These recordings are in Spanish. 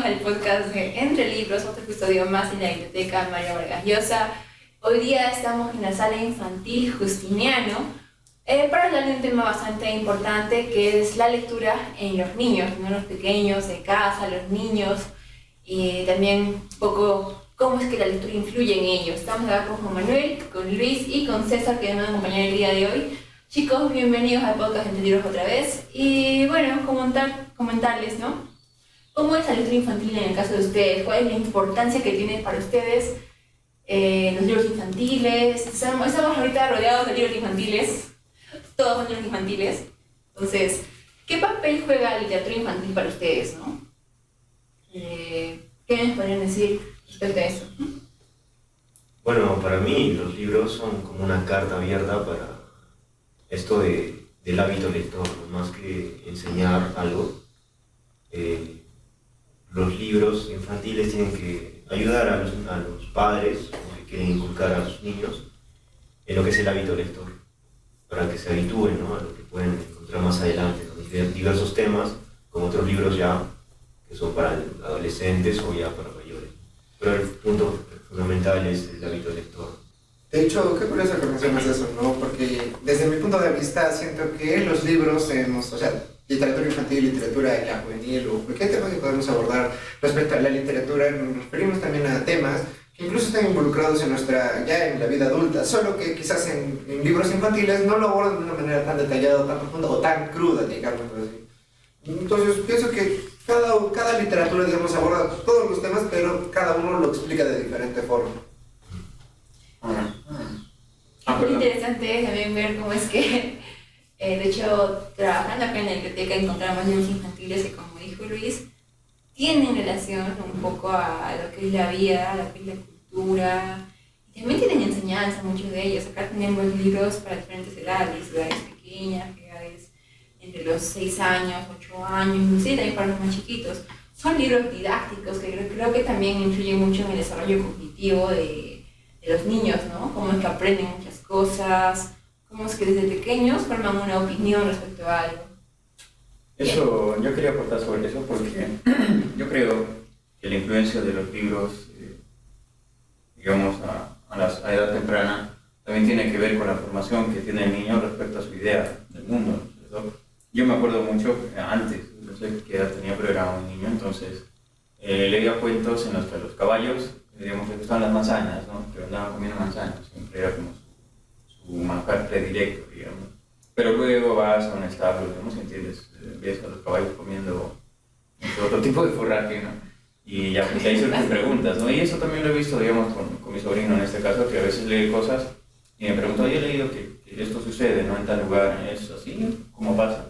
al podcast de Entre Libros, otro episodio más en la Biblioteca María Vargas Llosa. Hoy día estamos en la sala infantil Justiniano para hablar de un tema bastante importante que es la lectura en los niños, ¿no? Los pequeños de casa, los niños, y también un poco cómo es que la lectura influye en ellos. Estamos acá con Juan Manuel, con Luis y con César, que nos acompañan el día de hoy. Chicos, bienvenidos al podcast Entre Libros otra vez. Y bueno, comentarles, ¿no? ¿Cómo es la lectura infantil en el caso de ustedes? ¿Cuál es la importancia que tiene para ustedes los libros infantiles? Estamos ahorita rodeados de libros infantiles, todos son libros infantiles. Entonces, ¿qué papel juega la literatura infantil para ustedes, no? ¿Qué nos podrían decir respecto a eso? Bueno, para mí los libros son como una carta abierta para esto del hábito lector, ¿no? Más que enseñar algo. Los libros infantiles tienen que ayudar a los padres que quieren inculcar a sus niños en lo que es el hábito lector, para que se habitúen, ¿no? A lo que pueden encontrar más adelante, ¿no? Diversos temas, como otros libros ya que son para adolescentes o ya para mayores. Pero el punto fundamental es el hábito lector. De hecho, qué curioso que mencionas eso, ¿no? Porque desde mi punto de vista siento que los libros, literatura infantil, literatura ya juvenil o cualquier tema que podamos abordar respecto a la literatura, nos referimos también a temas que incluso están involucrados en la vida adulta, solo que quizás en libros infantiles no lo abordan de una manera tan detallada, tan profunda o tan cruda, digamos así. Entonces pienso que cada literatura, digamos, aborda todos los temas, pero cada uno lo explica de diferente forma. Es interesante también ver cómo es que, de hecho, trabajando acá en la biblioteca encontramos libros infantiles que, como dijo Luis, tienen relación un poco a lo que es la vida, a lo que es la cultura, y también tienen enseñanza muchos de ellos. Acá tenemos libros para diferentes edades pequeñas, edades entre los 6 años, 8 años, inclusive también para los más chiquitos. Son libros didácticos que creo que también influyen mucho en el desarrollo cognitivo de los niños, ¿no? Cómo es que aprenden muchas cosas, cómo es que desde pequeños forman una opinión respecto a algo. Yo quería aportar sobre eso porque yo creo que la influencia de los libros, digamos, a edad temprana, también tiene que ver con la formación que tiene el niño respecto a su idea del mundo, ¿no? Yo me acuerdo mucho, antes, no sé qué edad tenía, pero era un niño, entonces leía cuentos en los que a los caballos, digamos, les gustaban las manzanas, ¿no? Que andaban comiendo manzanas, siempre era como su manjar predilecto, digamos. Pero luego vas a un establo, digamos, ¿entiendes? Ves a los caballos comiendo otro tipo de forraje, ¿no? Y ya pues, ahí surgen preguntas, ¿no? Y eso también lo he visto, digamos, con mi sobrino en este caso, que a veces lee cosas y me pregunta, yo he leído que esto sucede, ¿no? En tal lugar, ¿es así? ¿Cómo pasa?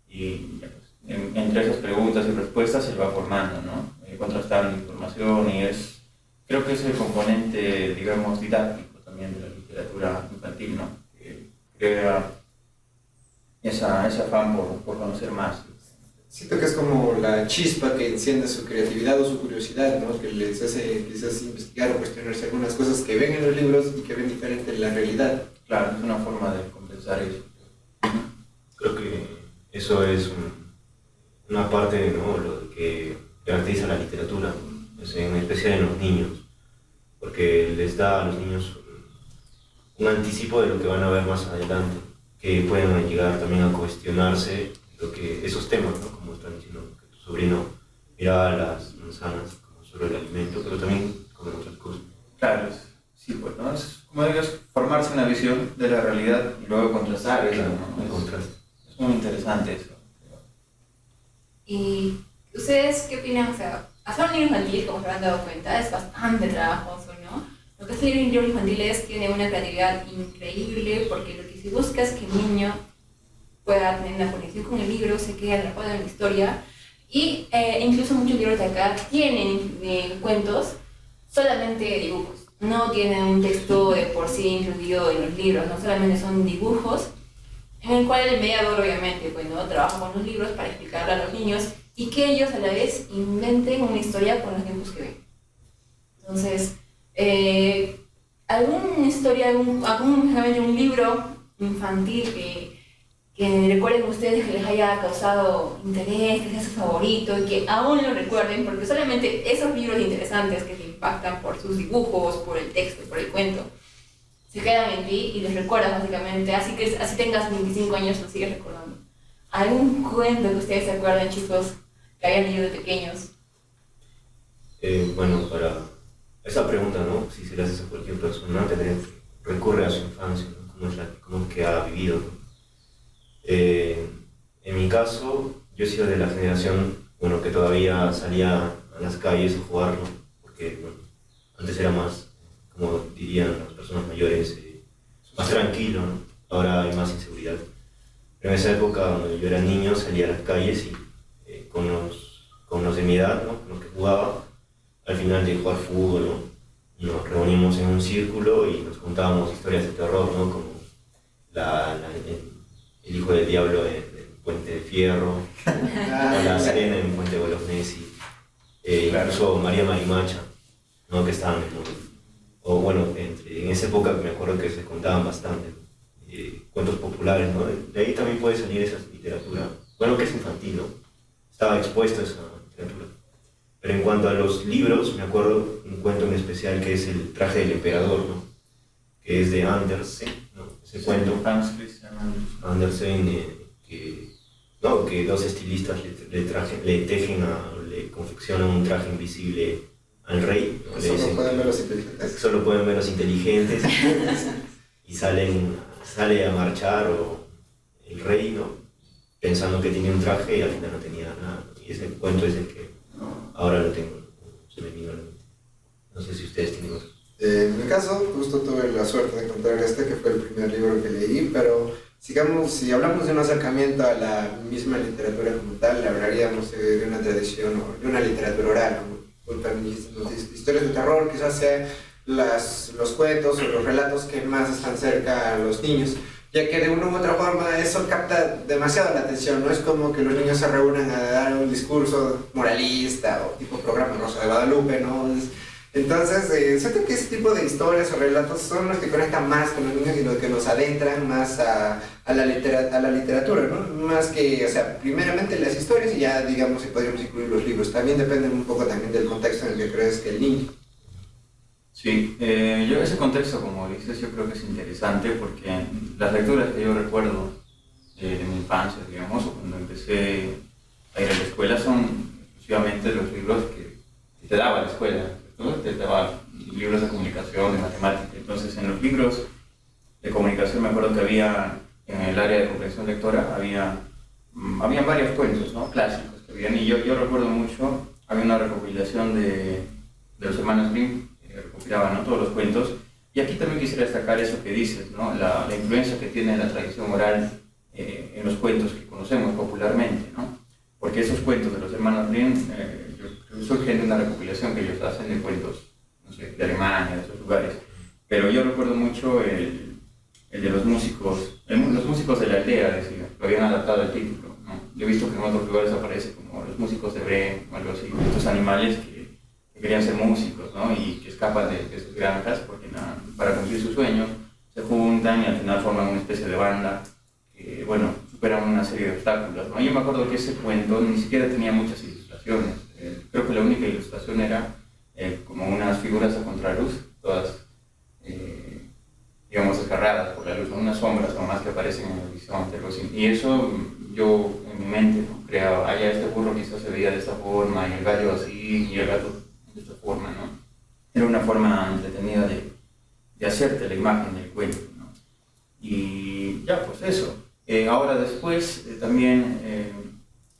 Y ya, pues, entre esas preguntas y respuestas se va formando, ¿no? Contrastando información y creo que es el componente, digamos, didáctico también de la literatura infantil, ¿no? Que crea ese afán por conocer más. Siento que es como la chispa que enciende su creatividad o su curiosidad, ¿no? Que les hace quizás investigar o cuestionarse algunas cosas que ven en los libros y que ven diferente en la realidad. Claro, es una forma de compensar eso. Creo que eso es una parte, ¿no? Lo que caracteriza la literatura, en especial en los niños, porque les da a los niños un anticipo de lo que van a ver más adelante, que pueden llegar también a cuestionarse esos temas, ¿no? Como están diciendo que tu sobrino miraba las manzanas como sobre el alimento, pero también como otras cosas. Claro, sí, pues, ¿no? Es como digas, formarse una visión de la realidad y luego contrastar eso, ¿no? Es muy interesante eso. ¿Y ustedes qué opinan? O sea, hacer un libro infantil, como se habrán dado cuenta, es bastante trabajoso, ¿no? Lo que es el libro infantil tiene una creatividad increíble, porque lo que se busca es que el niño pueda tener una conexión con el libro, se quede atrapado en la historia, y incluso muchos libros de acá tienen cuentos solamente dibujos, no tienen un texto de por sí incluido en los libros, no solamente son dibujos, en el cual el mediador obviamente trabaja con los libros para explicarle a los niños y que ellos a la vez inventen una historia con los tiempos que ven. Entonces, alguna historia, un libro infantil que que recuerden ustedes que les haya causado interés, que sea su favorito y que aún lo recuerden, porque solamente esos libros interesantes que te impactan por sus dibujos, por el texto, por el cuento, se quedan en ti y los recuerdas básicamente, así que así tengas 25 años lo sigues recordando. ¿Algún cuento que ustedes se acuerden, chicos, que hayan leído de pequeños? Bueno, para esa pregunta, ¿no? Si se le haces a cualquier persona, recurre a su infancia, ¿no? Cómo es que ha vivido, ¿no? En mi caso, yo he sido de la generación, bueno, que todavía salía a las calles a jugar, ¿no? Porque, bueno, antes era más, como dirían las personas mayores, más tranquilo, ¿no? Ahora hay más inseguridad. Pero en esa época, cuando yo era niño, salía a las calles y con los de mi edad, ¿no? Con los que jugaba, al final de jugar fútbol, ¿no? Nos reuníamos en un círculo y nos contábamos historias de terror, ¿no? Como el hijo del diablo en Puente de Fierro, o la Serena en Puente de Bolognesi, incluso María Marimacha, ¿no? Que estaban o bueno, en esa época me acuerdo que se contaban bastante, cuentos populares, ¿no? De ahí también puede salir esa literatura, bueno, que es infantil, ¿no? Estaba expuesto a esa literatura. Pero en cuanto a los libros, me acuerdo un cuento en especial que es El traje del emperador, ¿no? Que es de Andersen, ¿no? Ese cuento. Hans Christian Andersen, que dos estilistas le confeccionan un traje invisible al rey, ¿no? Solo pueden ver los inteligentes. Solo pueden ver los inteligentes y sale a marchar el rey, ¿no? Pensando que tenía un traje y al final no tenía nada. Y ese cuento es el que ahora lo tengo, se me vino a la mente. No sé si ustedes tienen otro. En mi caso, justo tuve la suerte de encontrar que fue el primer libro que leí, pero sigamos, si hablamos de un acercamiento a la misma literatura como tal, hablaríamos de una tradición o de una literatura oral, ¿no? Historias de terror, quizás sean los cuentos o los relatos que más están cerca a los niños, ya que de una u otra forma eso capta demasiado la atención, no es como que los niños se reúnan a dar un discurso moralista o tipo programa Rosa de Guadalupe, ¿no? Entonces, siento que ese tipo de historias o relatos son los que conectan más con los niños y los que nos adentran más a la literatura, ¿no? Más que, o sea, primeramente las historias y ya, digamos, si podríamos incluir los libros. También depende un poco también del contexto en el que crees que el niño. Sí, yo ese contexto, como dices, yo creo que es interesante porque las lecturas que yo recuerdo de mi infancia, digamos, o cuando empecé a ir a la escuela son exclusivamente los libros que te daba la escuela, ¿no? Te daba libros de comunicación, de matemática. Entonces, en los libros de comunicación me acuerdo que había, en el área de comprensión lectora, habían varios cuentos, ¿no? Clásicos que habían, y yo recuerdo mucho, había una recopilación de los hermanos Grimm, recopilaban, ¿no? Todos los cuentos, y aquí también quisiera destacar eso que dices, ¿no? La influencia que tiene la tradición oral en los cuentos que conocemos popularmente, ¿no? Porque esos cuentos de los hermanos Grimm surgen de una recopilación que ellos hacen de cuentos, no sé, de Alemania, de esos lugares, pero yo recuerdo mucho el de los músicos de la aldea, decía, lo habían adaptado al título, ¿no? Yo he visto que en otros lugares aparece como los músicos de Bremen o algo así, estos animales que querían ser músicos, ¿no? Y que escapan de sus granjas porque para cumplir sus sueños se juntan y al final forman una especie de banda que, bueno, superan una serie de obstáculos, ¿no? Yo me acuerdo que ese cuento ni siquiera tenía muchas ilustraciones, creo que la única ilustración era como unas figuras a contraluz, todas, digamos, desgarradas por la luz, ¿no? Unas sombras nomás que aparecen en el horizonte, algo así. Y eso yo en mi mente, ¿no? Creaba, este burro quizás se veía de esta forma y el gallo así y el gato de esta forma, ¿no? Era una forma entretenida de hacerte la imagen del cuento, ¿no? Y ya, pues eso. Ahora después también,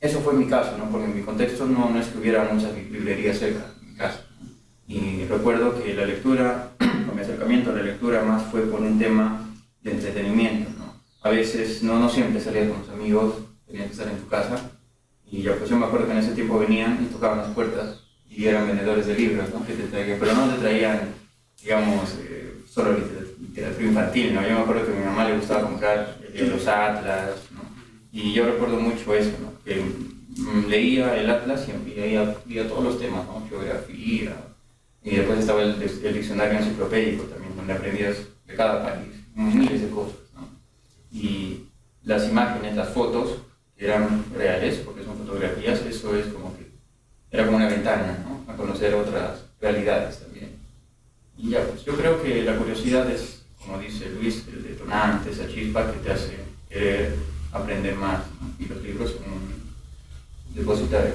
eso fue mi caso, ¿no? Porque en mi contexto no es que hubiera muchas librerías cerca de mi casa, ¿no? Y recuerdo que la lectura, con mi acercamiento a la lectura más fue por un tema de entretenimiento, ¿no? A veces no siempre salía con los amigos, tenías que estar en tu casa, y ya pues yo me acuerdo que en ese tiempo venían y tocaban las puertas y eran vendedores de libros, ¿no? Que te traían, pero no te traían, digamos, solo literatura infantil, ¿no? Yo me acuerdo que a mi mamá le gustaba comprar los atlas, ¿no? Y yo recuerdo mucho eso, ¿no? Que leía el atlas y veía todos los temas, ¿no? Geografía, y después estaba el diccionario enciclopédico también, donde aprendías de cada país miles de cosas, ¿no? Y las imágenes, las fotos, que eran reales, porque son fotografías, eso es como que era como una ventana, ¿no? A conocer otras realidades también. Y ya, pues yo creo que la curiosidad es, como dice Luis, el detonante, esa chispa que te hace querer aprender más, ¿no? Y los libros son depositarios.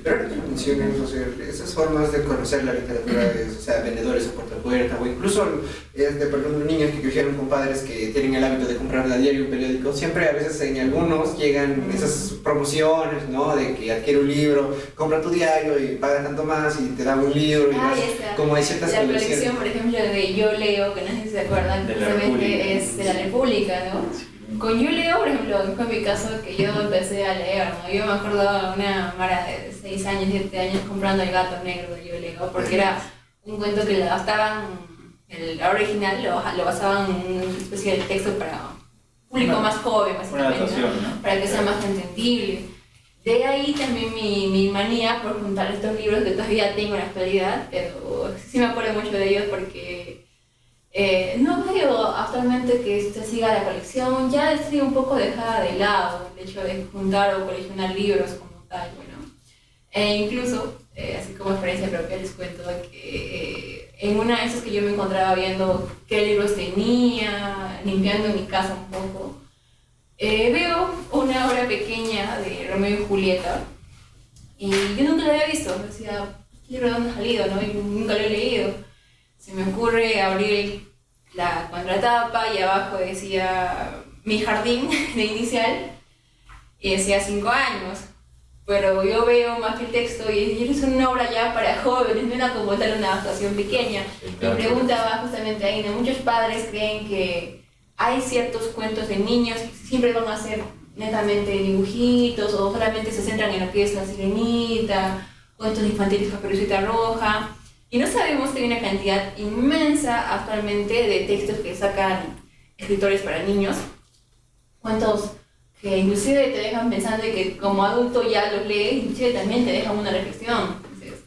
Pero ahora que mencionas, o sea, esas formas de conocer la literatura, o sea, vendedores a puerta a puerta, o incluso, por ejemplo, niños que crecieron con padres que tienen el hábito de comprar a diario un periódico, siempre a veces en algunos llegan esas promociones, ¿no? De que adquiere un libro, compra tu diario y paga tanto más y te da un libro, y como hay ciertas la colecciones. colección, por ejemplo, de Yo Leo, que no sé si se acuerdan, justamente es de la República, ¿no? Con Yo Leo, por ejemplo, fue mi caso que yo empecé a leer, ¿no? Yo me acuerdo de una mara de 6 años, 7 años comprando El Gato Negro de Yo Leo, porque era un cuento que le adaptaban, el original lo basaban en una especie de texto para público más joven, básicamente, ¿no? Para que sea más entendible. De ahí también mi manía por juntar estos libros que todavía tengo en la actualidad, pero sí me acuerdo mucho de ellos porque no veo actualmente que se siga la colección, ya estoy un poco dejada de lado el hecho de juntar o coleccionar libros como tal, bueno. Incluso, así como experiencia propia, les cuento que en una de esas que yo me encontraba viendo qué libros tenía, limpiando mi casa un poco, veo una obra pequeña de Romeo y Julieta y yo nunca la había visto, decía, ¿qué libro de dónde ha salido? ¿No? Y nunca lo he leído. Se me ocurre abrir la contratapa y abajo decía Mi jardín de inicial y decía 5 años. Pero yo veo más que el texto y es una obra ya para jóvenes, no era como tal una adaptación pequeña. Mi pregunta va justamente ahí, ¿no? Muchos padres creen que hay ciertos cuentos de niños que siempre van a ser netamente dibujitos o solamente se centran en lo que es La Sirenita, cuentos infantiles Caperucita Roja. Y no sabemos que hay una cantidad inmensa actualmente de textos que sacan escritores para niños, cuentos que inclusive te dejan pensando y que como adulto ya los lees, inclusive también te dejan una reflexión. Entonces,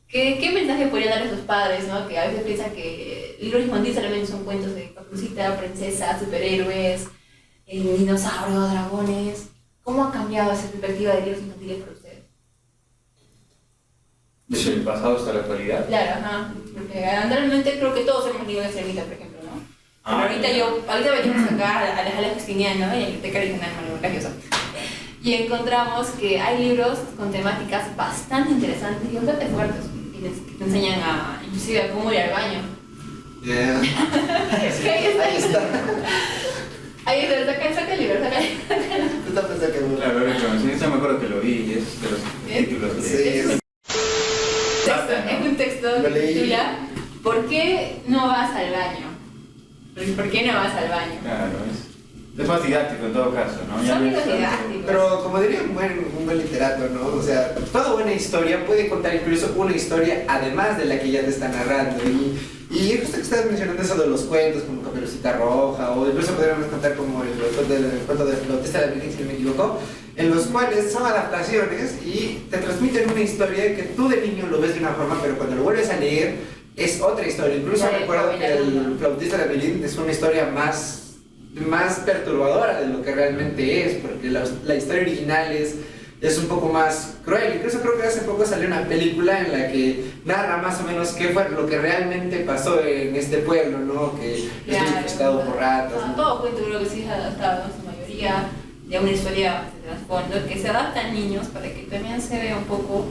¿qué mensaje podrían dar a esos padres, ¿no? Que a veces piensan que libros infantiles solamente son cuentos de caperucita, princesas, superhéroes, dinosaurios, dragones? ¿Cómo ha cambiado esa perspectiva de libros infantiles para ustedes? ¿Desde el pasado hasta la actualidad? Claro, ajá. Porque anteriormente creo que todos hemos leído de Sirenita, por ejemplo, ¿no? Pero ahorita venimos acá a la Sala Justiniano, en la Biblioteca Regional Manuel Gracioso, y encontramos que hay libros con temáticas bastante interesantes y bastante fuertes, que te enseñan inclusive a cómo ir al baño. Yeah. Sí, ahí está. Ahí está, saca el libro, saca el libro. Claro, yo me acuerdo que lo vi y es de los títulos. Sí, es un texto que titula ¿Por qué no vas al baño? ¿Por qué no vas al baño? Claro, es más didáctico en todo caso, ¿no? Son libros didácticos. Pero como diría un buen literato, ¿no? O sea, toda buena historia puede contar incluso una historia además de la que ya te está narrando. Y justo que estabas mencionando eso de los cuentos como Caperucita Roja, o incluso podríamos contar como el cuento de Flautista de Belín, si no me equivoco, en los cuales son adaptaciones y te transmiten una historia que tú de niño lo ves de una forma, pero cuando lo vuelves a leer es otra historia. Incluso recuerdo que el Flautista de Belín es una historia más perturbadora de lo que realmente es, porque la historia original es un poco más cruel. Incluso creo que hace poco salió una película en la que narra más o menos qué fue lo que realmente pasó en este pueblo, ¿no? Que estuvo infestado por ratas, ¿no? Todo cuento creo que sí es adaptado, en su mayoría, de una historia de trasfondo que se adapta a niños para que también se vea un poco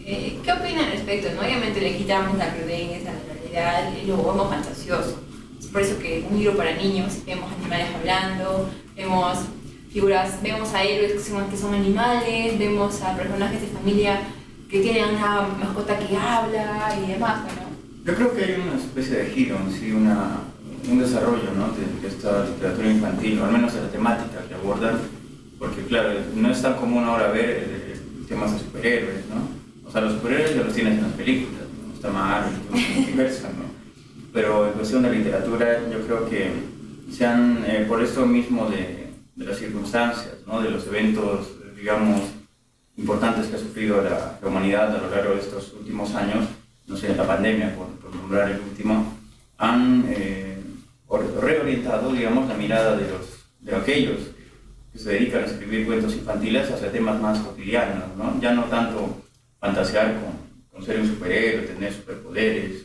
qué opinan al respecto, ¿no? Obviamente le quitamos la prudencia, la realidad y lo vemos fantasioso. Es por eso que un libro para niños, vemos animales hablando, vemos figuras, vemos a héroes que son animales, vemos a personajes de familia que tienen una mascota que habla y demás, ¿no? Yo creo que hay una especie de giro, sí, un desarrollo, ¿no? de esta literatura infantil, o al menos de la temática que abordan, porque claro, no es tan común ahora ver temas de superhéroes, ¿no? O sea, los superhéroes ya los tienes en las películas, ¿no? Está Marvel, diversas, ¿no? Pero en cuestión de literatura, yo creo que se han, por esto mismo de las circunstancias, ¿no? De los eventos, digamos, importantes que ha sufrido la humanidad a lo largo de estos últimos años, no sé, la pandemia, por nombrar el último, han reorientado, digamos, la mirada de los de aquellos que se dedican a escribir cuentos infantiles hacia temas más cotidianos, ¿no? Ya no tanto fantasear con ser un superhéroe, tener superpoderes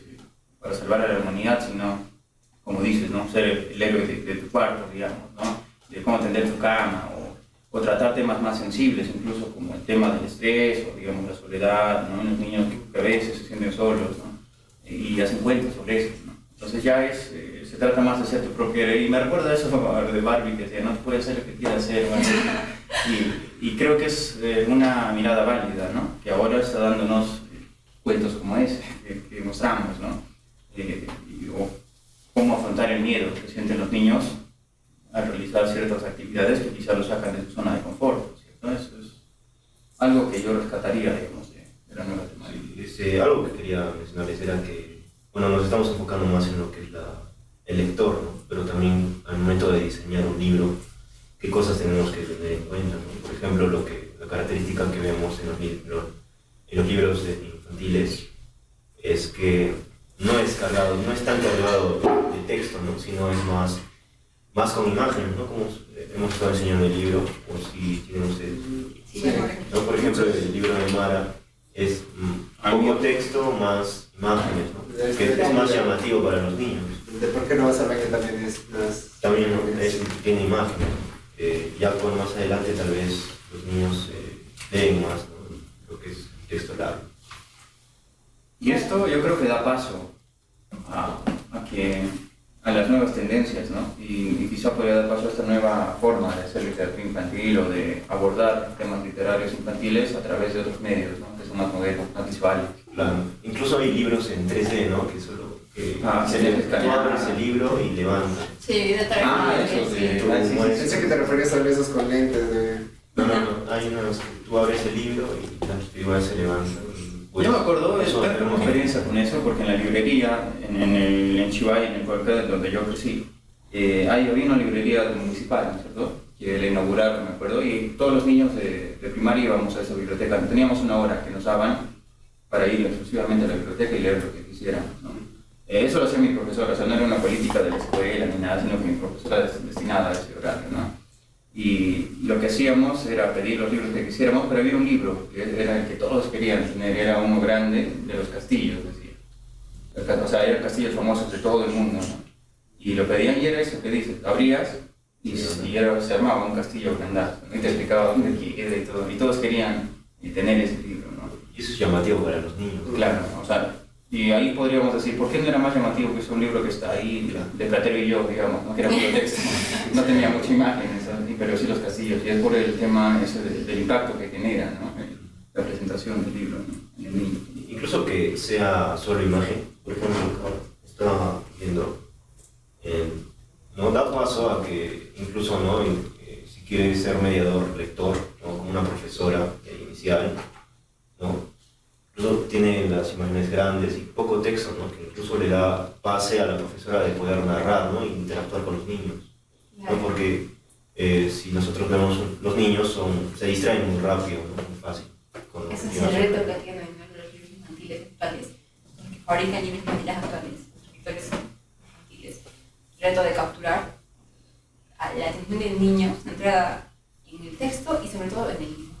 para salvar a la humanidad, sino, como dices, ¿no? Ser el héroe de tu cuarto, digamos, ¿no? De cómo tender tu cama, o tratar temas más sensibles, incluso como el tema del estrés, o digamos la soledad, ¿no? Los niños que a veces se sienten solos, ¿no? Y hacen cuentos sobre eso, ¿no? Entonces ya se trata más de ser tu propio héroe, y me recuerda eso de Barbie, que decía, no puedes hacer lo que quieras hacer, bueno, y creo que es una mirada válida, ¿no? Que ahora está dándonos cuentos como ese que mostramos, ¿no? O cómo afrontar el miedo que sienten los niños al realizar ciertas actividades que quizá los sacan de su zona de confort, ¿cierto? Eso es algo que yo rescataría, digamos, de la nueva temática. Sí, algo que quería mencionarles era que, bueno, nos estamos enfocando más en lo que es el lector, ¿no? Pero también al momento de diseñar un libro, qué cosas tenemos que tener en cuenta, ¿no? Por ejemplo, la característica que vemos en los libros infantiles es que no es tan cargado de texto, ¿no? Sino es más con imágenes, ¿no? Como hemos estado enseñando el libro, o si tienen ustedes. Sí, ¿no? Por ejemplo, el libro de Mara es poco texto, más imágenes, ¿no? Que es más llamativo para los niños. De por qué no vas al baño también es más... También, ¿no? Tiene imágenes. Ya con más adelante tal vez los niños leen más, ¿no? Lo que es texto largo. Y esto yo creo que da paso a las nuevas tendencias, ¿no? Y quizá podría dar paso a esta nueva forma de hacer literatura infantil o de abordar temas literarios infantiles a través de otros medios, ¿no? Que son más modernos, más visuales. Claro. Incluso hay libros en 3D, ¿no? Que solo tú abres el libro y levantas. Sí, de traer eso de... Pensé que te referías a esos con lentes de... No. Hay unos que tú abres el libro y las figuras se levantan. Yo me acuerdo, tengo experiencia con eso, porque en la librería, en Chivay, en el cuartel donde yo crecí, había una librería municipal, ¿cierto? Que la inauguraron, me acuerdo, y todos los niños de primaria íbamos a esa biblioteca. Teníamos una hora que nos daban para ir exclusivamente a la biblioteca y leer lo que quisiéramos, ¿no? Eso lo hacía mi profesora, o sea, no era una política de la escuela ni nada, sino que mi profesora era destinada a ese horario, ¿no? Y lo que hacíamos era pedir los libros que quisiéramos, pero había un libro que era el que todos querían tener, era uno grande de los castillos, decía. O sea, eran castillos famosos de todo el mundo, ¿no? Y lo pedían y era eso que dices, abrías y se armaba un castillo grandazo, ¿no? Y te explicaba dónde queda y todo, y todos querían tener ese libro, ¿no? Y eso es llamativo para los niños. Claro, o sea, y ahí podríamos decir, ¿por qué no era más llamativo que es un libro que está ahí, de Platero y yo, digamos, ¿no? Que era puro texto, no tenía mucha imagen, pero sí los castillos, y es por el tema ese del impacto que genera, ¿no? La presentación del libro, ¿no? En el niño. Incluso que sea solo imagen, por ejemplo, estaba viendo, no da paso a que incluso, ¿no? Si quiere ser mediador, lector, ¿no? Como una profesora inicial, ¿no? Incluso tiene las imágenes grandes y poco texto, ¿no? Que incluso le da pase a la profesora de poder narrar, ¿no? E interactuar con los niños, ¿no? Porque si nosotros vemos, los niños se distraen muy rápido, ¿no? Muy fácil. Ese es el reto que tienen, ¿no? Los libros infantiles actuales, los que fabrican libros infantiles actuales, los escritores infantiles. El reto de capturar a la atención del niño centrada en el texto y sobre todo en el libro.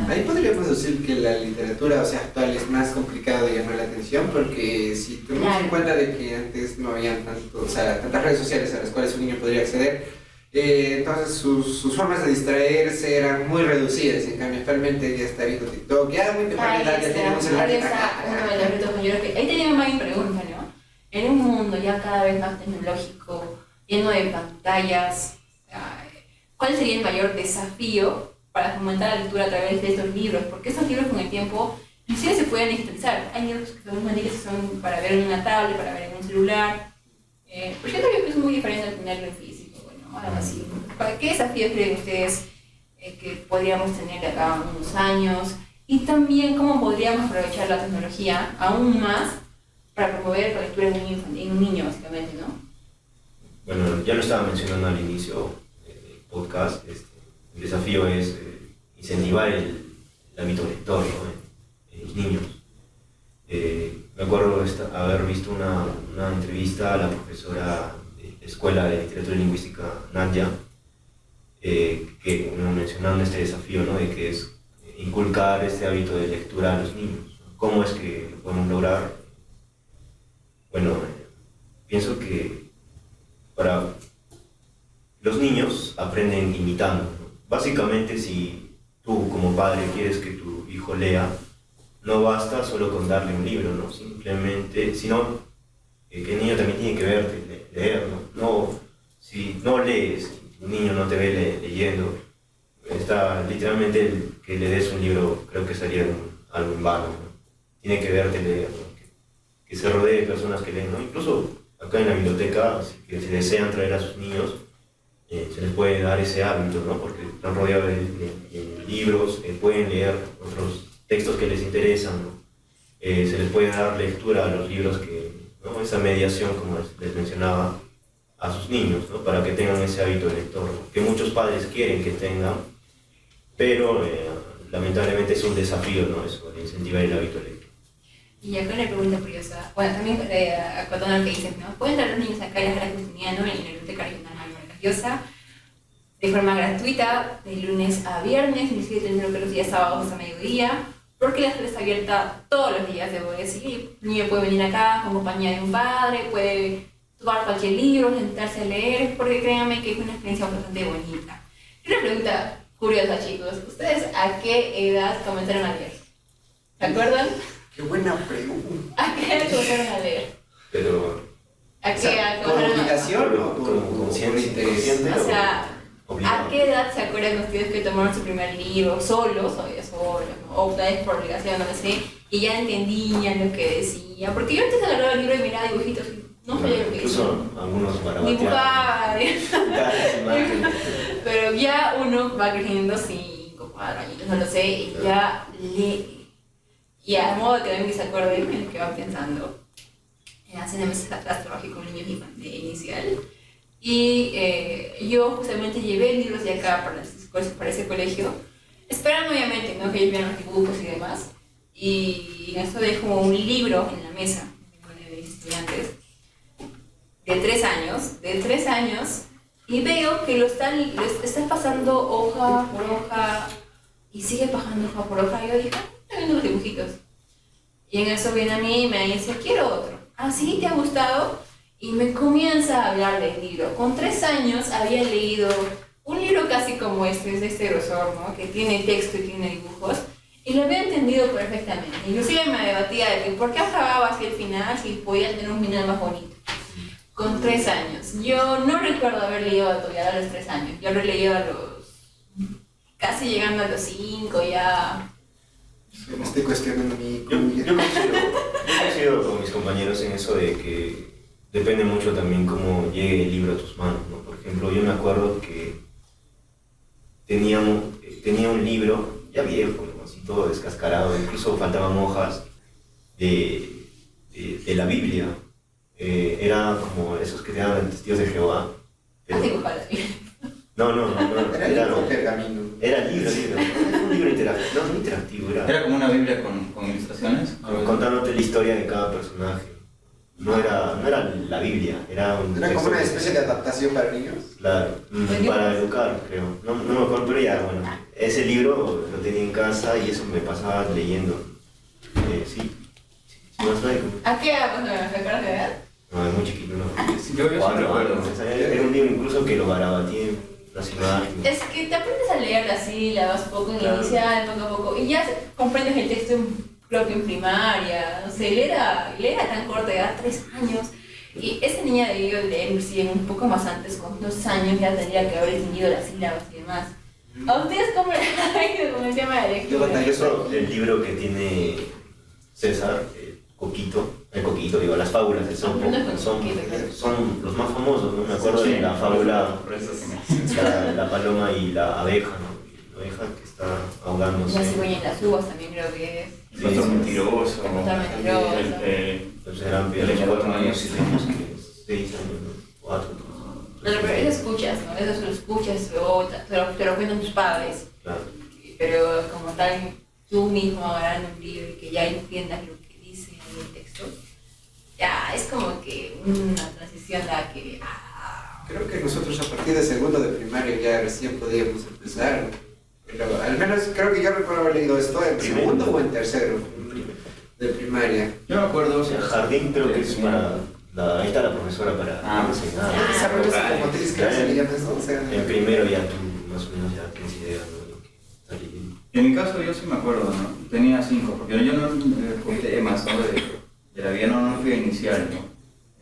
Ahí podríamos decir que la literatura, o sea, actual es más complicado de llamar la atención, porque si tenemos en cuenta de que antes no había tantas redes sociales a las cuales un niño podría acceder, entonces sus formas de distraerse eran muy reducidas. En cambio, actualmente ya está viendo TikTok, ya muy temprana edad ya tenemos el ahí está uno de los retos mayores que... Ahí tenía una pregunta, ¿no? En un mundo ya cada vez más tecnológico, lleno de pantallas, ¿cuál sería el mayor desafío para fomentar la lectura a través de estos libros? Porque estos libros con el tiempo inclusive se pueden digitalizar. Hay libros que son infantiles que son para ver en una tablet, para ver en un celular. Pero yo creo que es muy diferente al tenerlo en físico. Bueno, algo así. ¿Qué desafíos creen ustedes que podríamos tener de acá a unos años? Y también cómo podríamos aprovechar la tecnología aún más para promover la lectura en un niño, básicamente, ¿no? Bueno, ya lo estaba mencionando al inicio del podcast. El desafío es incentivar el hábito lector, ¿no? En los niños. Me acuerdo haber visto una entrevista a la profesora de Escuela de Literatura y Lingüística Nadia, que mencionando este desafío, ¿no? De que es inculcar este hábito de lectura a los niños. ¿Cómo es que lo podemos lograr? Bueno, pienso que para los niños aprenden imitando, ¿no? Básicamente, si tú como padre quieres que tu hijo lea, no basta solo con darle un libro, ¿no? Simplemente, sino que el niño también tiene que verte leer, ¿no? No, si no lees, un niño no te ve leyendo, está literalmente que le des un libro, creo que sería algo en vano, ¿no? Tiene que verte leer, ¿no? Que se rodee de personas que leen, ¿no? Incluso acá en la biblioteca, que si desean traer a sus niños, se les puede dar ese hábito, ¿no? Porque están rodeados de libros, pueden leer otros textos que les interesan, ¿no? Se les puede dar lectura a los libros ¿no? Esa mediación, como les mencionaba, a sus niños, ¿no? Para que tengan ese hábito de lector, ¿no? Que muchos padres quieren que tengan, pero lamentablemente es un desafío, ¿no? Eso, de incentivar el hábito de lector. Y acá una pregunta curiosa, bueno, también acotando lo que dices, ¿no? ¿Pueden dar los niños acá en la Jara Justiniano, en la Biblioteca Regional Mario Vargas Llosa, de forma gratuita, de lunes a viernes, inclusive teniendo que los días sábados a mediodía? Porque la escuela está abierta todos los días, debo decir. El niño puede venir acá con compañía de un padre, puede tomar cualquier libro, sentarse a leer, porque créanme que es una experiencia bastante bonita. Y una pregunta curiosa, chicos. ¿Ustedes a qué edad comenzaron a leer? ¿Se acuerdan? Qué buena pregunta. ¿A qué edad comenzaron a leer? Pero, ¿A qué edad ¿por comenzaron a obligación o como por consciente, interés? O sea, obligado. ¿a qué edad se acuerdan ustedes que tomaron su primer libro solos, o tal vez por obligación, no sé, y ya entendían lo que decía? Porque yo antes agarraba el libro y miraba dibujitos y no sabía lo que decía. Incluso algunos Dibujaba, imágenes. pero ya uno va creciendo 5, 4 años, no lo sé, y ya lee. Y a modo que también se acuerden en lo que van pensando, hacen a veces atrás trabajé con niños de inicial. Y yo justamente llevé libros de acá para ese colegio, esperando obviamente, ¿no? Que ellos vieran los dibujos y demás. Y en eso dejo un libro en la mesa de mis estudiantes de 3 años, y veo que les están pasando hoja por hoja y sigue pasando hoja por hoja. Y yo dije, está viendo los dibujitos. Y en eso viene a mí y me dice, quiero otro. ¿Ah, sí? ¿Te ha gustado? Y me comienza a hablar del libro. Con 3 años había leído un libro casi como este, es de este grosor, ¿no? Que tiene texto y tiene dibujos, y lo había entendido perfectamente. Inclusive me debatía de que por qué acababa así el final si podía tener un final más bonito. Con 3 años. Yo no recuerdo haber leído todavía a los 3 años. Yo lo he leído casi llegando a los 5 ya. Me estoy cuestionando Yo coincido con mis compañeros en eso de que depende mucho también cómo llegue el libro a tus manos, ¿no? Por ejemplo, yo me acuerdo que tenía un libro ya viejo, ¿no? Así todo descascarado, incluso faltaban hojas de la Biblia. Era como esos que te dan testigos de Jehová. Pero... la Biblia. No. Era un pergamino. Era libro. Era un libro interactivo. No interactivo, Era como una Biblia con ilustraciones. Contándote la historia de cada personaje. No era la Biblia, era un ¿Era como una especie de adaptación para niños? Claro, para educar, creo. No me acuerdo, pero ya, bueno, ese libro lo tenía en casa y eso me pasaba leyendo. Sí, más laico. ¿A qué edad? ¿Te acuerdas de edad? No, es muy chiquito, ¿no? Yo sí recuerdo. Era un libro incluso que lo garabateé las imágenes. Es que te aprendes a leer las sílabas poco en Claro. inicial, poco a poco, y ya comprendes el texto creo que en primaria, no sé, él era tan corta, edad 3 años, y esa niña debió leer inclusive un poco más antes, con 2 años ya tendría que haber entendido las sílabas y demás. ¿A ustedes cómo les ha ido con el tema de lectura? Eso, el libro que tiene César, Coquito, digo, las fábulas de son los más famosos, ¿no? Me acuerdo de la fábula, la paloma y la abeja, ¿no? La abeja que está ahogándose. La cigüeña y las uvas también creo que es. El pastor mentiroso. Entonces eran los 4 años y tenemos que 6 años, ¿no? 4. Pero eso escuchas, ¿no? Eso lo escuchas, o te lo cuentan tus padres. Claro. Pero como tal, tú mismo agarrando un libro y que ya entiendas lo que dice en el texto, ya es como que una transición a que Creo que nosotros a partir de segundo de primaria ya recién podíamos empezar. Pero al menos creo que yo recuerdo haber leído esto en segundo o en tercero de primaria. Yo me acuerdo, O sea, el jardín creo que es para... ahí está la profesora para enseñar. Desarrollo psicomotriz, creo que se le llama eso. O sea, En primero ya tú más o menos ya tienes idea, ¿no?, de lo que está leyendo. en mi caso yo sí me acuerdo, ¿no? Tenía 5, porque yo no, por temas, ¿no? de la vida no fui a iniciar, ¿no?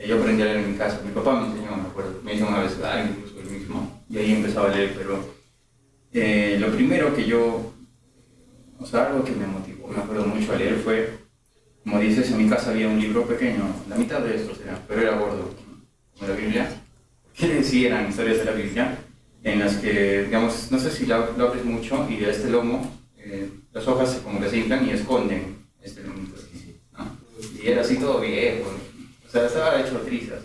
Yo aprendí a leer en mi casa, mi papá me enseñó, me acuerdo, me hizo una vez incluso el mismo, y ahí empezaba a leer, pero lo primero que yo, o sea, algo que me motivó, me acuerdo mucho a leer fue, como dices, en mi casa había un libro pequeño, la mitad de estos era, pero era gordo, como la Biblia, que sí eran historias de la Biblia, en las que, digamos, no sé si lo abres mucho y de este lomo, las hojas como que se inflan y esconden este lomito, ¿no? Y era así todo viejo, o sea, estaba hecho de trizas.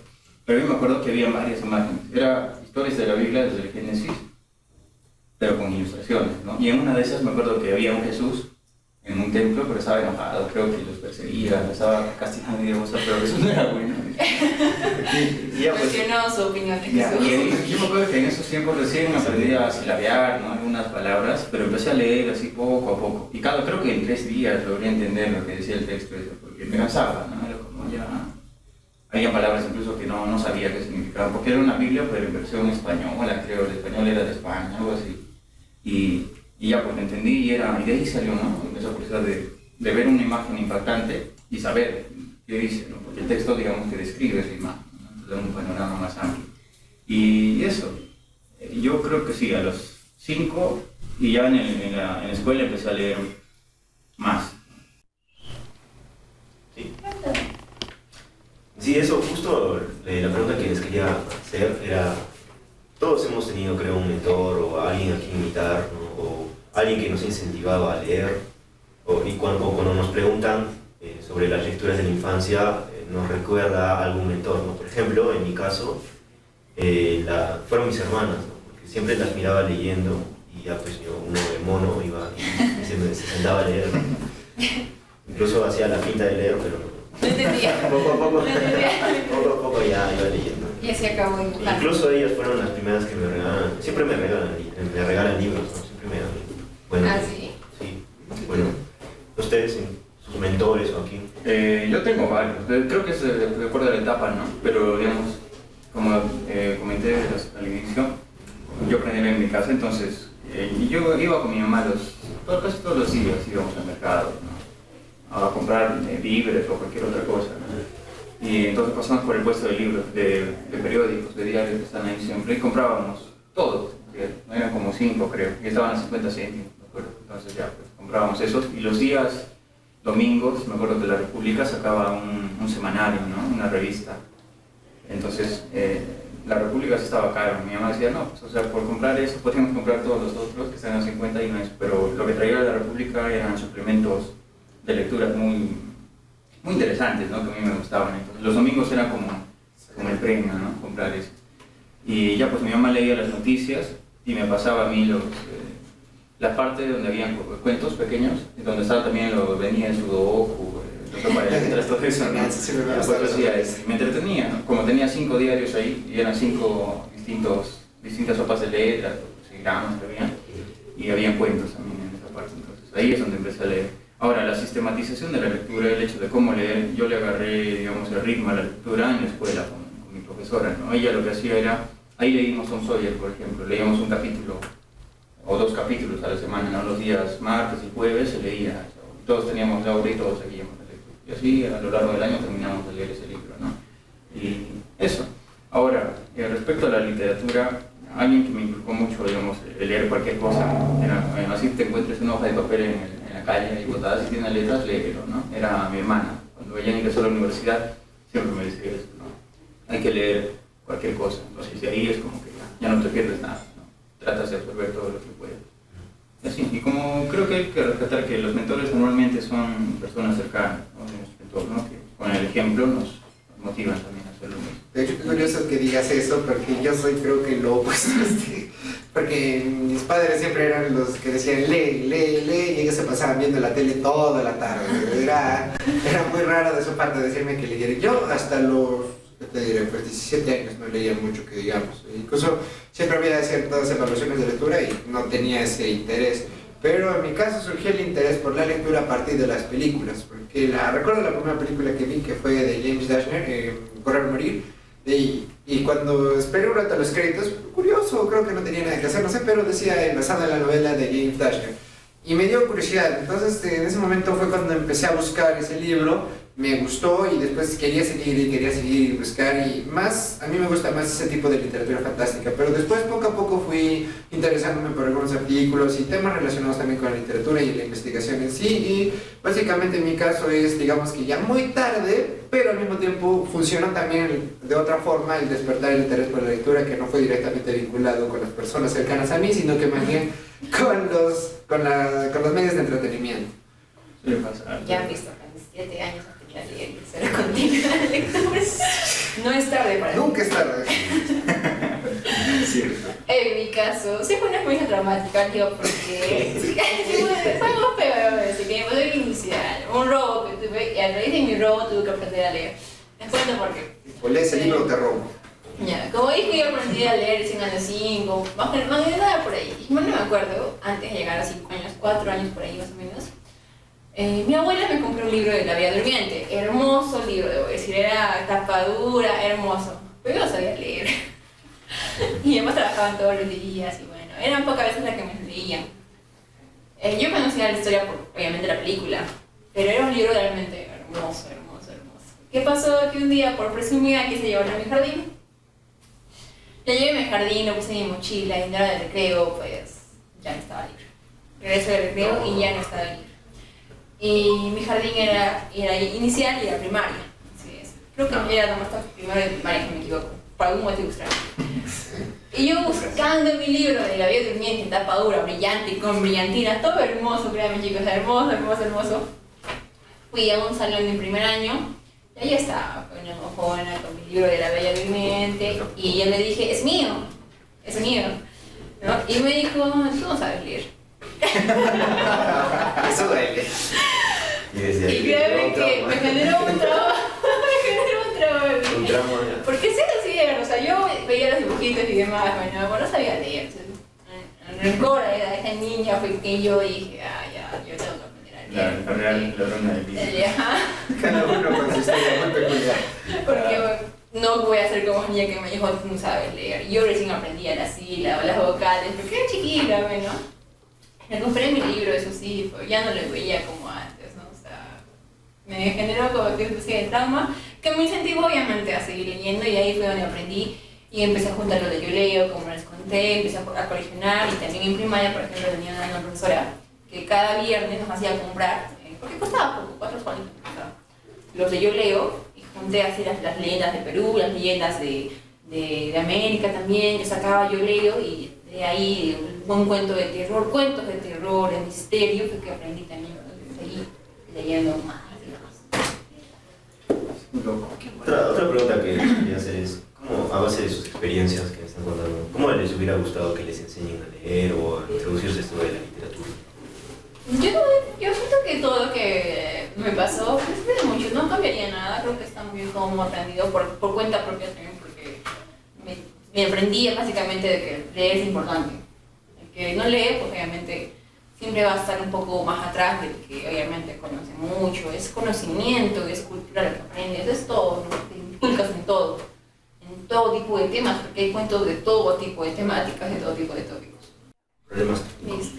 Pero yo me acuerdo que había varias imágenes, eran historias de la Biblia desde el Génesis, pero con ilustraciones, ¿no? Y en una de esas me acuerdo que había un Jesús en un templo, pero estaba enojado, creo que los perseguía, estaba castigando y cosas, pero eso no era bueno. Y ya, pues, Cuestionó su opinión de ya, Jesús. y yo me acuerdo que en esos tiempos recién aprendí a silabear, ¿no?, algunas palabras, pero empecé a leer así poco a poco. Y claro, creo que en 3 días logré entender lo que decía el texto ese, porque me cansaba, ¿no? Era como ya... Había palabras incluso que no sabía qué significaban, porque era una Biblia, pero en versión española, creo, el español era de España, algo así. Y ya pues lo entendí y de ahí salió, ¿no?, esa curiosidad de ver una imagen impactante y saber qué dice, ¿no?, porque el texto, digamos, que describe esa imagen, ¿no?, da un panorama más amplio. Y eso, yo creo que sí, a los 5 y ya en la escuela empecé a leer más. Sí. Sí, eso, justo la pregunta que les quería hacer era, todos hemos tenido, creo, un mentor o alguien a quien imitar, ¿no?, o alguien que nos ha incentivado a leer, y cuando nos preguntan sobre las lecturas de la infancia, nos recuerda a algún mentor, ¿no? Por ejemplo, en mi caso, fueron mis hermanas, ¿no?, porque siempre las miraba leyendo y ya pues yo, uno de mono, iba y se sentaba a leer, ¿no? Incluso hacía la finta de leer, pero No entendía. poco a poco, No entendía. poco a poco ya iba leyendo. Y así acabó dibujando. Incluso ellas fueron las primeras que me regalan, siempre me regalan libros, ¿no? Siempre me dan. Bueno, Ah, sí. sí. Bueno, ustedes, sus mentores o aquí. Yo tengo varios, creo que es de acuerdo a la etapa, ¿no? Pero digamos, como comenté al inicio, yo aprendí a leer en mi casa, entonces yo iba con mi mamá casi todos los días, íbamos al mercado, ¿no?, a comprar víveres o cualquier otra cosa, ¿no? Y entonces pasamos por el puesto de libros, de periódicos, de diarios que están ahí siempre, y comprábamos todos, no eran como 5 creo, y estaban a 50 céntimos, me acuerdo. Entonces ya pues, comprábamos esos, y los días domingos, me acuerdo que la República sacaba un semanario, ¿no?, una revista. Entonces la República sí estaba caro, mi mamá decía, no, pues, o sea, por comprar eso podríamos comprar todos los otros que están a 50 y no es, pero lo que traía la República eran suplementos de lectura muy interesantes, ¿no?, que a mí me gustaban. Entonces, los domingos era como el premio, ¿no?, comprar eso. Y ya pues mi mamá leía las noticias y me pasaba a mí la parte donde había cuentos pequeños, y donde estaba también venía el sudoku, los sopa de letras, todo eso, ¿no? Pues hacía eso. Me entretenía, ¿no?, como tenía 5 diarios ahí, y eran 5 distintas sopas de letras, gramas que había, y había cuentos también en esa parte. Entonces ahí es donde empecé a leer. Ahora, la sistematización de la lectura, el hecho de cómo leer, yo le agarré, digamos, el ritmo a la lectura en la escuela con mi profesora, ¿no? Ella lo que hacía era, ahí leímos Tom Sawyer, por ejemplo, leíamos un capítulo o 2 capítulos a la semana, ¿no? Los días martes y jueves se leía, todos teníamos la hora y todos seguíamos la lectura. Y así, a lo largo del año terminamos de leer ese libro, ¿no? Y eso. Ahora, respecto a la literatura, alguien que me inculcó mucho, digamos, el leer cualquier cosa, era, así te encuentres una hoja de papel en la calle y botada, si tiene letras, léelo, ¿no? Era mi hermana. Cuando ella ingresó a la universidad, siempre me decía eso, ¿no? Hay que leer cualquier cosa. Entonces, de ahí es como que ya no te pierdes nada, ¿no? Tratas de absorber todo lo que puedes. Y así, y como creo que hay que rescatar que los mentores normalmente son personas cercanas, ¿no?, de nuestro entorno, que con el ejemplo nos motivan también a hacer lo mismo. De hecho, es curioso que digas eso, porque yo soy, creo que lo opuesto. Porque mis padres siempre eran los que decían lee, lee, lee, y ellos se pasaban viendo la tele toda la tarde. Era muy raro de su parte decirme que leyera. Yo hasta los te diré, pues 17 años no leía mucho que digamos. Incluso siempre había ciertas evaluaciones de lectura y no tenía ese interés. Pero en mi caso surgió el interés por la lectura a partir de las películas, porque recuerdo la primera película que vi, que fue de James Dashner, Correr o Morir, y cuando esperé un rato a los créditos, curioso, creo que no tenía nada que hacer, no sé, pero decía basada en la novela de James Dashner. Y me dio curiosidad, entonces en ese momento fue cuando empecé a buscar ese libro, me gustó y después quería seguir y buscar y más, a mí me gusta más ese tipo de literatura fantástica, pero después poco a poco fui interesándome por algunos artículos y temas relacionados también con la literatura y la investigación en sí y básicamente en mi caso es digamos que ya muy tarde, pero al mismo tiempo funcionó también de otra forma el despertar el interés por la lectura que no fue directamente vinculado con las personas cercanas a mí, sino que más bien con los medios de entretenimiento. Suele pasar. Ya han visto, a los 7 años aprendí a leer y será continua la lectura. No es tarde para mí. Nunca es tarde. Cierto. En mi caso, sí fue una experiencia traumática, yo, porque fue algo peor, así que me pasó el inicial, un robo que tuve, y a raíz de mi robo tuve que aprender a leer. Les cuento por qué. O lees el libro o te robo. Ya, como dije, yo aprendí a leer recién a los 5, más o menos nada por ahí. Bueno, no me acuerdo, antes de llegar a 5 años, 4 años por ahí más o menos. Mi abuela me compró un libro de La Bella Durmiente, hermoso libro, debo decir, era tapa dura, hermoso, pero yo no sabía leer. Y además trabajaban todos los días y bueno, eran pocas veces las que me leían. Yo conocía la historia por, obviamente, la película, pero era un libro realmente hermoso, hermoso, hermoso. ¿Qué pasó? Que un día, por presumida, quise llevarlo a mi jardín. Lo llevé a mi jardín, lo puse en mi mochila y en la hora del recreo, pues ya no estaba libre. Regreso del recreo y ya no estaba libre. Y mi jardín era inicial y era primaria. Así es. Creo que era nomás primero de primaria, si me equivoco, por algún motivo extraño. Y yo buscando mi libro de La Bella Durmiente en tapa dura, brillante, con brillantina, todo hermoso, créanme chicos, hermoso, hermoso, hermoso. Fui a un salón de primer año. Y ahí estaba, una mojona con mi libro de La Bella Durmiente, y yo le dije, es mío, ¿no? Y me dijo, tú no sabes leer. Eso duele. Y créeme que me generó un trauma, Un tramo, porque sí lo hacía, o sea, yo veía los dibujitos y demás, bueno, no sabía leer. El rencor era esa niña pequeña y dije, ya, yo tengo que aprender a leer. La real ladrona de vida. Cada uno con su historia muy peculiar. Porque no voy a ser como una niña que me dijo, tú no sabes leer. Yo recién aprendía las sílabas, las vocales, porque era chiquita, ¿no? Me compré mi libro, eso sí, pero ya no lo veía como antes, ¿no? O sea, me generó como que especie de trauma, que me incentivó obviamente a seguir leyendo y ahí fue donde aprendí y empecé a juntar lo de yo leo, como les conté, empecé a coleccionar y también en primaria, por ejemplo, tenía una profesora que cada viernes nos hacía comprar, porque costaba poco, 4 soles costaba, los de yo leo y junté así las leyendas de Perú, las leyendas de América también, yo sacaba yo leo y de ahí un buen cuento de terror, cuentos de terror, de misterio, fue que aprendí también, seguí leyendo más y más. Otra pregunta que quería hacer es, ¿cómo, a base de sus experiencias que me están contando, cómo les hubiera gustado que les enseñen a leer o a introducirse esto de la literatura? Yo siento que todo lo que me pasó, me sirve de mucho, no cambiaría nada, creo que está muy bien como aprendido por cuenta propia también, porque me aprendí básicamente de que leer es importante. El que no lee, pues obviamente siempre va a estar un poco más atrás del que obviamente conoce mucho, es conocimiento, es cultura lo que aprendes, es todo, ¿no? Te inculcas en todo tipo de temas, porque hay cuentos de todo tipo de temáticas, de todo tipo de tópicos. Problemas. Listo.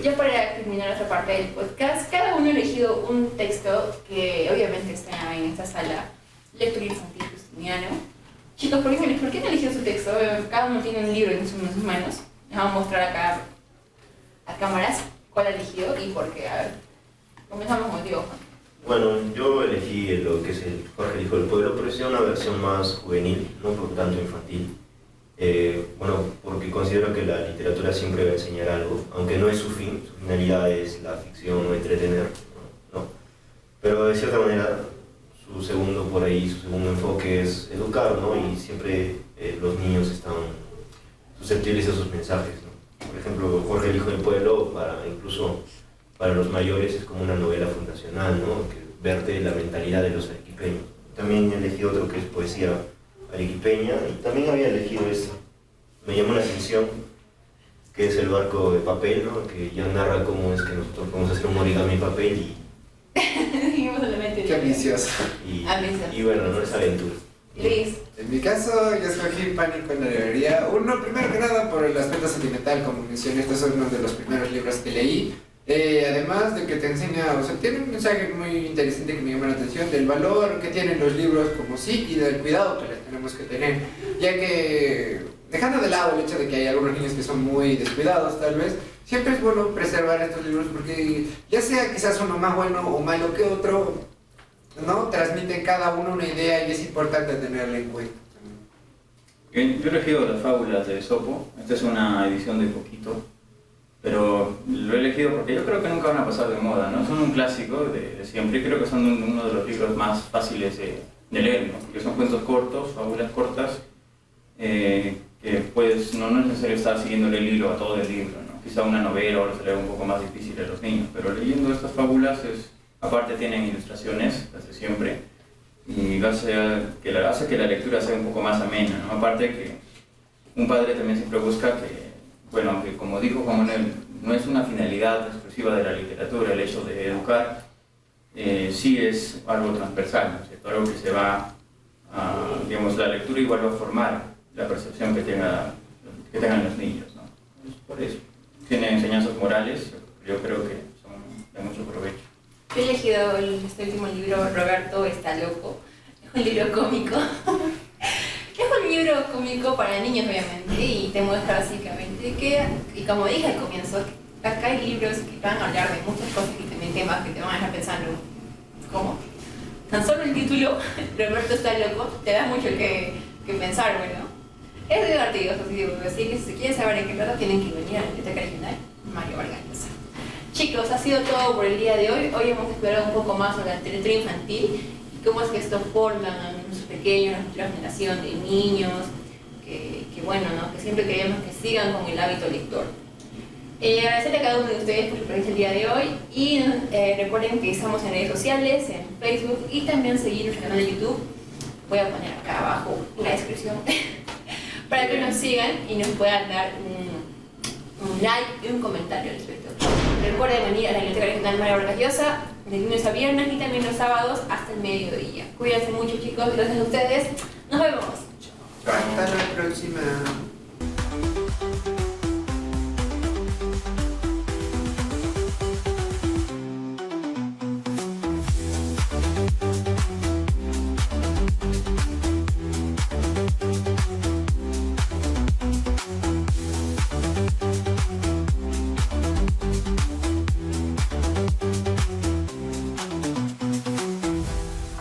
Ya para terminar otra parte del podcast, cada uno ha elegido un texto que obviamente está en esta sala, Lectura Infantil Justiniano. Chicos, ¿por qué han elegido su texto? Cada uno tiene un libro en sus manos. Les vamos a mostrar acá a cámaras cuál ha elegido y por qué. A ver, comenzamos contigo, Juan. Bueno, yo elegí lo que es el Jorge el Hijo del Pueblo, pero es una versión más juvenil, no por tanto infantil. Bueno, porque considero que la literatura siempre va a enseñar algo, aunque no es su fin, su finalidad es la ficción o entretener, ¿no? Pero de cierta manera su segundo enfoque es educar, ¿no? Y siempre los niños están susceptibles a sus mensajes, ¿no? Por ejemplo, Jorge el Hijo del Pueblo, incluso para los mayores, es como una novela fundacional, ¿no? Que verte la mentalidad de los arequipeños. también elegí otro que es poesía arequipeña y también había elegido este. Me llamó la atención, que es El barco de papel, ¿no? Que ya narra cómo es que nosotros podemos hacer un origami de papel Qué ambicioso. y bueno, no es aventura. Luis. En mi caso, yo escogí Pánico en la librería. Uno, primero que nada, por el aspecto sentimental, como mencioné, este es uno de los primeros libros que leí. Además de que te enseña, o sea, tiene un mensaje muy interesante que me llama la atención del valor que tienen los libros como sí y del cuidado que les tenemos que tener, ya que dejando de lado el hecho de que hay algunos niños que son muy descuidados tal vez, siempre es bueno preservar estos libros porque ya sea quizás uno más bueno o malo que otro, ¿no? Transmiten cada uno una idea y es importante tenerla en cuenta. Yo he elegido las fábulas de Esopo. Esta es una edición de poquito, pero lo he elegido porque yo creo que nunca van a pasar de moda, ¿no? Son un clásico de siempre y creo que son uno de los libros más fáciles de leer, ¿no? Porque son cuentos cortos, fábulas cortas, que pues no es necesario estar siguiendo el hilo a todo el libro, ¿no? Quizá una novela ahora sería un poco más difícil a los niños, pero leyendo estas fábulas, aparte tienen ilustraciones, las de siempre, y hace que la lectura sea un poco más amena, ¿no? Aparte que un padre también siempre busca que, bueno, aunque como dijo Juan Manuel, no es una finalidad exclusiva de la literatura el hecho de educar, sí es algo transversal, ¿no es cierto? Algo que se va digamos, la lectura igual va a formar la percepción que tengan los niños, ¿no? Por eso. Tiene enseñanzas morales, yo creo que son de mucho provecho. Yo he elegido este último libro, Roberto está loco. Es un libro cómico. Es un libro cómico para niños, obviamente, y te muestra básicamente que, y como dije al comienzo, acá hay libros que van a hablar de muchas cosas y también temas que te van a dejar pensando, ¿cómo? Tan solo el título, Roberto está loco, te da mucho que pensar, bueno. Es divertido, así que si quieren saber en qué trata, tienen que venir a la Biblioteca Regional Mario Vargas Llosa. Chicos, ha sido todo por el día de hoy. Hoy hemos explorado un poco más sobre la literatura infantil y cómo es que esto forma a los pequeños, a la futura generación de niños, que bueno, ¿no? Que siempre queremos que sigan con el hábito lector. Agradecerle a cada uno de ustedes por su presencia el día de hoy y recuerden que estamos en redes sociales, en Facebook y también seguir nuestro canal de YouTube. Voy a poner acá abajo la descripción para que nos sigan y nos puedan dar un like y un comentario al respecto. Recuerden venir a la Biblioteca Regional Mario Vargas Llosa de lunes a viernes y también los sábados hasta el mediodía. Cuídense mucho, chicos, gracias a ustedes. Nos vemos. Hasta la próxima.